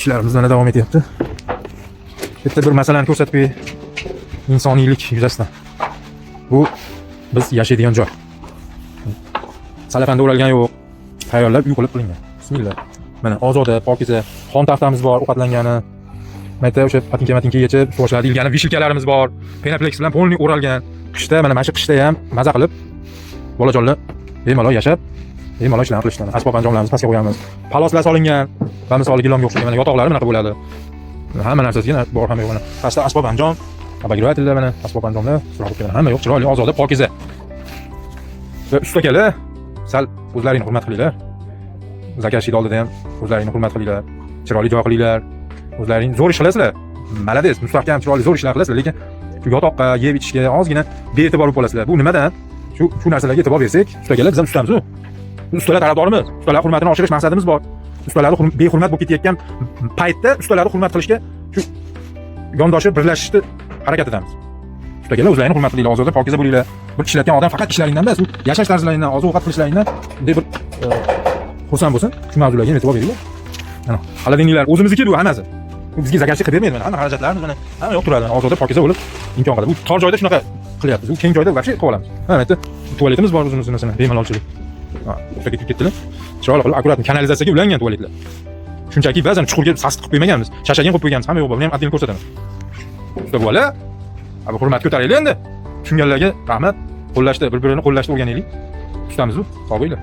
ishlarimiz yana davom etyapti. Bitta bir masalani ko'rsatib qo'yay. İnsoniylik yuzasidan. Bu biz yashaydigan joy. Salafanda o'ralgan yo'q. Tayyorlab uy qilib qilingan. Bismillah. Mana ozoda, pokiza, xon taxtamiz bor, ovqatlangani. Mayda o'sha patinka-matinkagacha to'shladi, ilgani vishilkalarimiz bor. Penaplex bilan polni o'ralgan. Qishda mana shu qishda ham maza qilib bolajonlar bemalol yashab, bemalol ishlarni qilishdan. Asbob anjomlarimizni pastga qo'yamiz. Paloslar solingan va misol gilomga o'xshagan mana yotoqlari bunaqa bo'ladi. Hamma narsasiga bor, hamma yo'q mana. Pastda asbob anjom, abagiroatlar mana asbob anjomlar surib qo'ygan. Hamma yo'q, chiroyli, ozoda, pokiza. Va ustakalar, sal o'zlaringni hurmat qilinglar. Zakashid oldida ham o'zlaringni hurmat qilinglar. Chiroyli joy qilinglar. O'zlaring zo'r ish qilasizlar. Malades, mustahkam, chiroyli zo'r ishlar qilasizlar, lekin shu yotoqqa, yeb ichishga ozgina bee'tibor bo'lib qolasizlar. Bu nimadan? Shu narsalarga e'tibor bersak, ustakalar biz ham ustamiz-ku. Ustalar tarafdorimiz. Ustalar hurmatini oshirish maqsadimiz bor. Ustalarni behurmat bo'lib ketayotgan paytda ustalarni hurmat qilishga shu yondoshib birlashishni harakat etamiz. Ustakalar o'zlaringni hurmat qilinglar, ozoda, pokiza bo'linglar. Bir ishlayotgan odam faqat ishlaringdan emas, u yashash tarzlaringdan, oziq-ovqat qilishlaringdan bunday bir xursand bo'lsin. Shu mavzularga e'tibor beringlar. Mana xolodilniklar o'zimizniki bu hammasi. Bu bizga zakashlik qilib bermaydi mana. Hamma xarajatlarimiz mana hamma yo'q turadi. Ozoda, pokiza bo'lib imkon qadar. Bu tor joyda shunaqa qilyapmiz. U keng joyda vaqti qilib olamiz. Mana bu yerda tualetimiz bor o'zimizning masalan, bemalolchilik. Ha, o'shaga ketib ketdilar. Chiroyli qilib akkurat kanalizatsiyaga ulangan tualetlar. Shunchaki ba'zan chuqurga sast qilib qo'ymaganmiz. Shashagan qilib qo'yganmiz. Hamma yo'q, buni ham atini ko'rsataman. Usta bo'lar. Abi hurmat ko'taraylik endi. Tushunganlarga rahmat. Qo'llashda, bir-birini qo'llashda o'rganaylik. Ustamiz bu. Sog' bo'linglar.